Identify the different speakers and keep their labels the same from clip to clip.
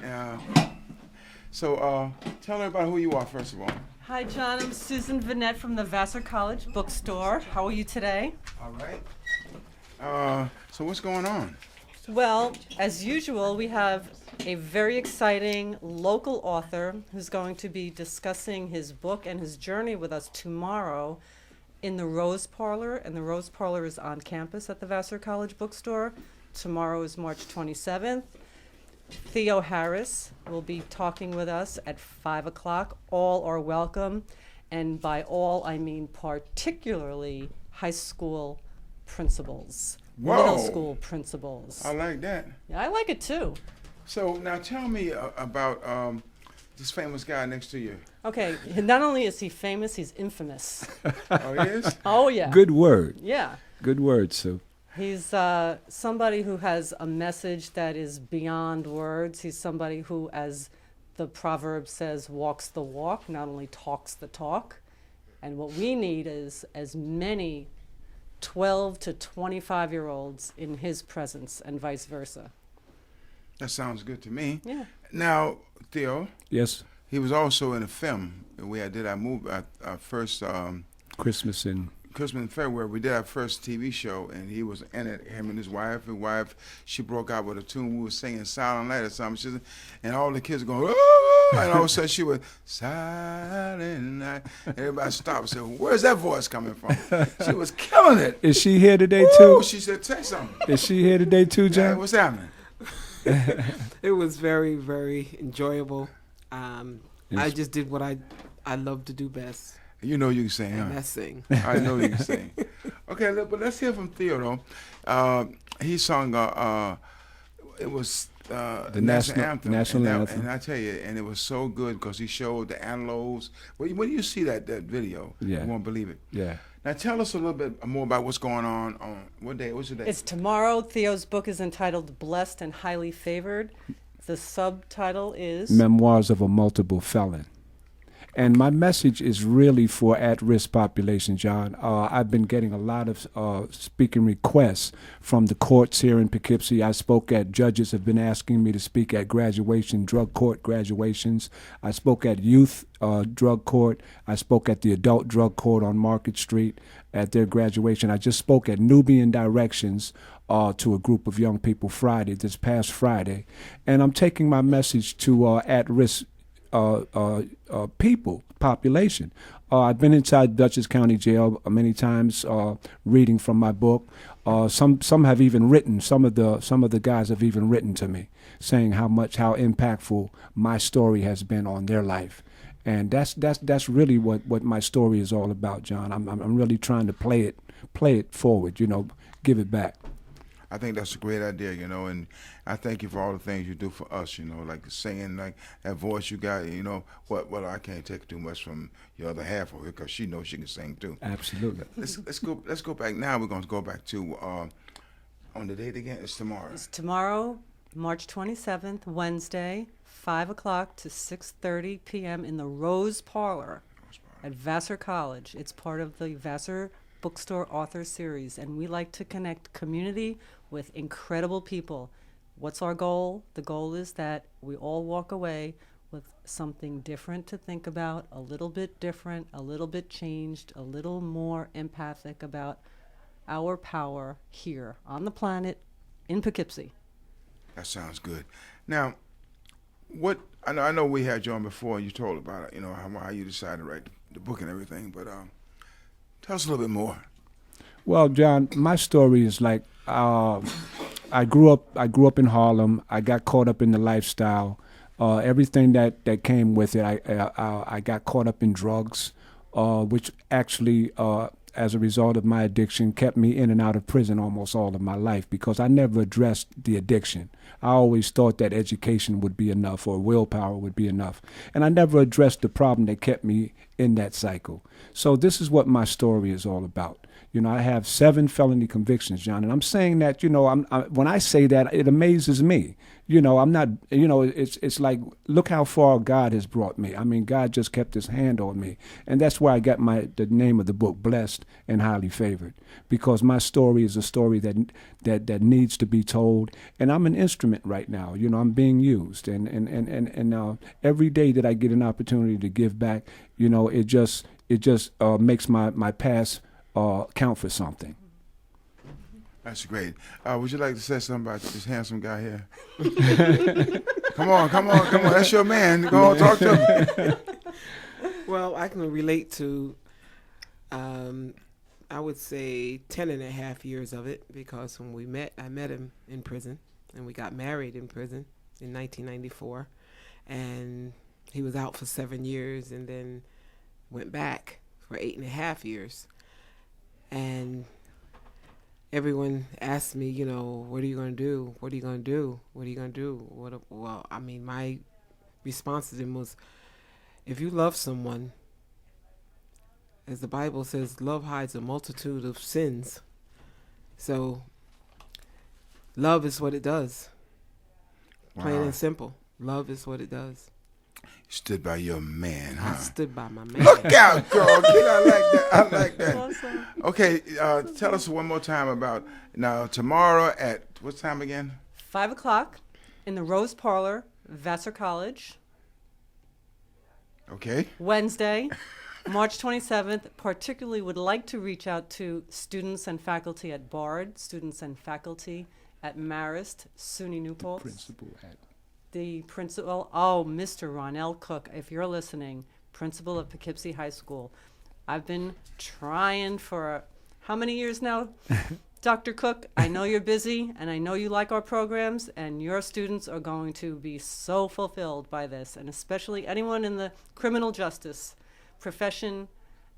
Speaker 1: Uh, so tell everybody who you are, first of all.
Speaker 2: Hi, John. I'm Susan Vanette from the Vassar College Bookstore. How are you today?
Speaker 1: All right. So what's going on?
Speaker 2: Well, as usual, we have a very exciting local author who's going to be discussing his book and his journey with us tomorrow in the Rose Parlor. And the Rose Parlor is on campus at the Vassar College Bookstore. Tomorrow is March 27th. Theo Harris will be talking with us at 5 o'clock. All are welcome. And by all, I mean particularly high school principals, middle
Speaker 1: Whoa.
Speaker 2: school principals.
Speaker 1: I like that.
Speaker 2: Yeah, I like it too.
Speaker 1: So now tell me about this famous guy next to you.
Speaker 2: Okay, not only is he famous, he's infamous.
Speaker 1: Oh, he is?
Speaker 2: Oh, yeah.
Speaker 3: Good word.
Speaker 2: Yeah.
Speaker 3: Good word, Sue.
Speaker 2: He's somebody who has a message that is beyond words. He's somebody who, as the proverb says, walks the walk, not only talks the talk. And what we need is as many 12 to 25-year-olds in his presence and vice versa.
Speaker 1: That sounds good to me.
Speaker 2: Yeah.
Speaker 1: Now, Theo,
Speaker 3: Yes,
Speaker 1: he was also in a film. Did our movie, our first
Speaker 3: Christmas in
Speaker 1: Christmas in February. We did our first TV show, and he was in it. Him and his wife. His wife, she broke out with a tune. We were singing Silent Night or something. And all the kids were going, oh! And all of a sudden she went, Silent Night. Everybody stopped and said, where's that voice coming from? She was killing it.
Speaker 3: Is she here today
Speaker 1: Woo!
Speaker 3: too?
Speaker 1: She said, say something.
Speaker 3: Is she here today too,
Speaker 1: Yeah,
Speaker 3: John?
Speaker 1: what's happening?
Speaker 4: It was very, very enjoyable. I
Speaker 3: Yes.
Speaker 4: just did what I love to do best,
Speaker 1: You know you can sing,
Speaker 4: and
Speaker 1: huh?
Speaker 4: that's sing.
Speaker 1: I know you can sing. Okay, but let's hear from Theo, though. He sung, it was the national anthem.
Speaker 3: national
Speaker 1: and
Speaker 3: anthem.
Speaker 1: And I tell you, and it was so good because he showed the antelopes. When you see that video,
Speaker 3: Yeah.
Speaker 1: you won't believe it.
Speaker 3: Yeah.
Speaker 1: Now tell us a little bit more about what's going on what day? What's the day?
Speaker 2: It's tomorrow. Theo's book is entitled Blessed and Highly Favored. The subtitle is...
Speaker 3: Memoirs of a Multiple Felon. And my message is really for at-risk population, John. I've been getting a lot of speaking requests from the courts here in Poughkeepsie. I spoke at, judges have been asking me to speak at graduation, drug court graduations. I spoke at youth drug court. I spoke at the adult drug court on Market Street at their graduation. I just spoke at Nubian Directions to a group of young people this past Friday. And I'm taking my message to at-risk population. I've been inside Dutchess County Jail many times, reading from my book. Some have even written. Some of the guys have even written to me, saying how impactful my story has been on their life, and that's really what my story is all about, John. I'm really trying to play it forward. Give it back.
Speaker 1: I think that's a great idea, and I thank you for all the things you do for us, like singing, like that voice you got, well, I can't take too much from your other half of it because she knows she can sing too.
Speaker 3: Absolutely.
Speaker 1: Let's go back now. We're going to go back to on the date again. It's tomorrow.
Speaker 2: It's tomorrow, March 27th, Wednesday, 5 o'clock to 6:30 p.m. in the Rose Parlor at Vassar College. It's part of the Vassar Bookstore Author Series, and we like to connect community with incredible people. What's our goal? The goal is that we all walk away with something different to think about, a little bit different, a little bit changed, a little more empathic about our power here on the planet in Poughkeepsie.
Speaker 1: That sounds good. Now, I know we had you on before and you told about it, how you decided to write the book and everything, but tell us a little bit more.
Speaker 3: Well, John, my story is like I grew up in Harlem. I got caught up in the lifestyle, everything that came with it. I got caught up in drugs, which actually, as a result of my addiction, kept me in and out of prison almost all of my life because I never addressed the addiction. I always thought that education would be enough or willpower would be enough, and I never addressed the problem that kept me in that cycle. So this is what my story is all about. I have 7 felony convictions, John, and I'm saying that, when I say that, it amazes me. you know, I'm not, you know, it's like, look how far God has brought me. I mean, God just kept his hand on me. And that's where I got the name of the book, Blessed and Highly Favored, because my story is a story that needs to be told. And I'm an instrument right now. You know, I'm being used. And every day that I get an opportunity to give back, you know, it just makes my past count for something.
Speaker 1: That's great. Would you like to say something about this handsome guy here? Come on. That's your man. Go on, talk to him.
Speaker 4: Well, I can relate to, I would say 10 and a half years of it, because when we met, I met him in prison, and we got married in prison in 1994. And he was out for 7 years and then went back for 8.5 years. And everyone asked me, you know, what are you going to do? What are you going to do? What are you going to do? Well, I mean, my response to them was, if you love someone, as the Bible says, love hides a multitude of sins. So love is what it does. Plain and simple. Love is what it does.
Speaker 1: Stood by your man,
Speaker 4: I
Speaker 1: huh?
Speaker 4: stood by my man.
Speaker 1: Look out, girl. I like that.
Speaker 2: Awesome.
Speaker 1: Okay, tell us one more time about now tomorrow at what time again?
Speaker 2: 5 o'clock in the Rose Parlor, Vassar College.
Speaker 1: Okay.
Speaker 2: Wednesday, March 27th. Particularly would like to reach out to students and faculty at Bard, students and faculty at Marist, SUNY New Paltz.
Speaker 3: Principal at
Speaker 2: The principal, Mr. Ronell Cook, if you're listening, principal of Poughkeepsie High School. I've been trying for how many years now, Dr. Cook? I know you're busy, and I know you like our programs, and your students are going to be so fulfilled by this, and especially anyone in the criminal justice profession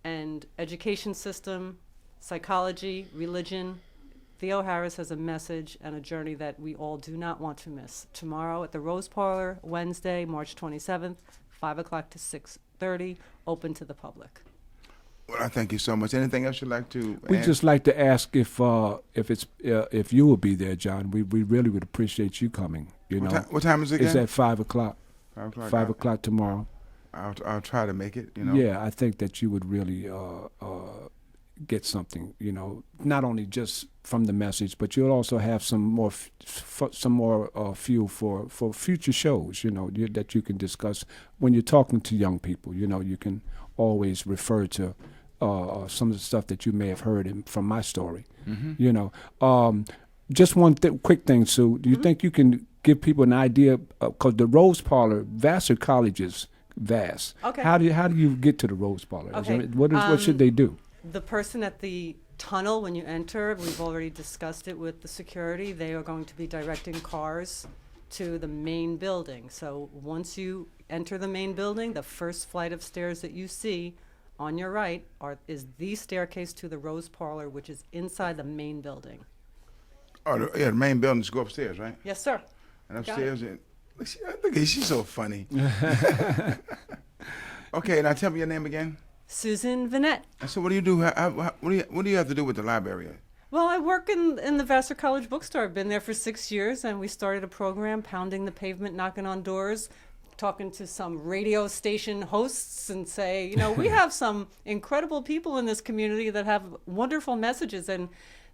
Speaker 2: and education system, psychology, religion. Theo Harris has a message and a journey that we all do not want to miss. Tomorrow at the Rose Parlor, Wednesday, March 27th, 5 o'clock to 6:30, open to the public.
Speaker 1: Well, I thank you so much. Anything else you'd like to
Speaker 3: We
Speaker 1: add?
Speaker 3: just like to ask if you will be there, John. We really would appreciate you coming. You know,
Speaker 1: What time is it again?
Speaker 3: it's at 5 o'clock.
Speaker 1: 5 o'clock.
Speaker 3: 5 o'clock tomorrow.
Speaker 1: I'll try to make it, you know.
Speaker 3: Yeah, I think that you would really get something. You know, not only just from the message, but you'll also have some more fuel for future shows. You know, that you can discuss when you're talking to young people. You know, you can always refer to some of the stuff that you may have heard from my story.
Speaker 1: Mm-hmm.
Speaker 3: You know, just one quick thing, Sue. Do you think you can give people an idea? Because the Rose Parlor, Vassar College is vast.
Speaker 2: Okay.
Speaker 3: How do you get to the Rose Parlor?
Speaker 2: Okay.
Speaker 3: What should they do?
Speaker 2: The person at the tunnel, when you enter, we've already discussed it with the security. They are going to be directing cars to the main building. So once you enter the main building, the first flight of stairs that you see on your right is the staircase to the Rose Parlor, which is inside the main building.
Speaker 1: Oh, the main buildings go upstairs, right?
Speaker 2: Yes, sir.
Speaker 1: And upstairs, look at she's so funny. Okay, now tell me your name again.
Speaker 2: Susan Vanette.
Speaker 1: And so, what do you do? What do you have to do with the library?
Speaker 2: Well, I work in the Vassar College bookstore. I've been there for 6 years, and we started a program, pounding the pavement, knocking on doors, talking to some radio station hosts and say, you know, we have some incredible people in this community that have wonderful messages, and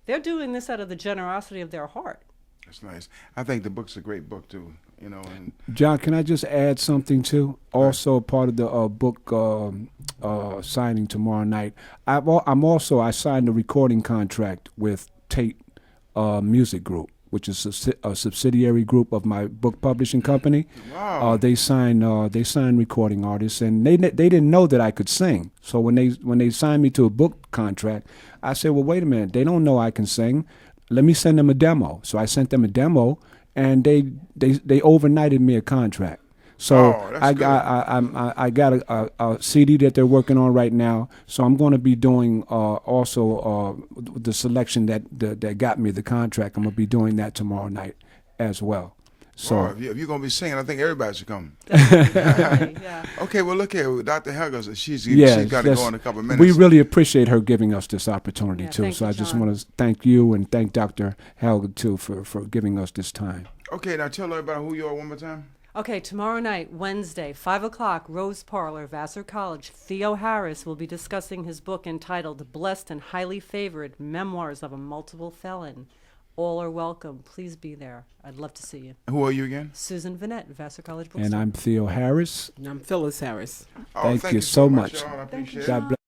Speaker 2: they're doing this out of the generosity of their heart.
Speaker 1: That's nice. I think the book's a great book too. You know, and
Speaker 3: John, can I just add something too? Also, part of the book signing tomorrow night. I signed a recording contract with Tate Music Group, which is a subsidiary group of my book publishing company.
Speaker 1: wow,
Speaker 3: They sign recording artists, and they didn't know that I could sing. So when they signed me to a book contract, I said, well, wait a minute, they don't know I can sing. Let me send them a demo. So I sent them a demo, and they overnighted me a contract. So
Speaker 1: Oh, that's
Speaker 3: I got a CD that they're working on right now. So I'm going to be doing also the selection that got me the contract. I'm going to be doing that tomorrow night as well. So
Speaker 1: wow, if you're gonna be singing, I think everybody should come.
Speaker 2: Definitely, yeah.
Speaker 1: Okay, well look here, Dr. Helga, she's
Speaker 3: yes,
Speaker 1: got to
Speaker 3: that's-
Speaker 1: go in a couple of minutes.
Speaker 3: we really appreciate her giving us this opportunity
Speaker 2: Yeah,
Speaker 3: too.
Speaker 2: thank
Speaker 3: So
Speaker 2: you,
Speaker 3: I just
Speaker 2: John.
Speaker 3: want to thank you and thank Dr. Helga too for giving us this time.
Speaker 1: Okay, now tell everybody who you are one more time.
Speaker 2: Okay, tomorrow night, Wednesday, 5 o'clock, Rose Parlor, Vassar College. Theo Harris will be discussing his book entitled Blessed and Highly Favored, Memoirs of a Multiple Felon. All are welcome. Please be there. I'd love to see you.
Speaker 1: Who are you again?
Speaker 2: Susan Vanette, Vassar College Bookstore.
Speaker 3: And I'm Theo Harris.
Speaker 4: And I'm Phyllis Harris.
Speaker 1: Oh,
Speaker 3: Thank you so much.
Speaker 1: y'all. I appreciate it.
Speaker 3: God bless.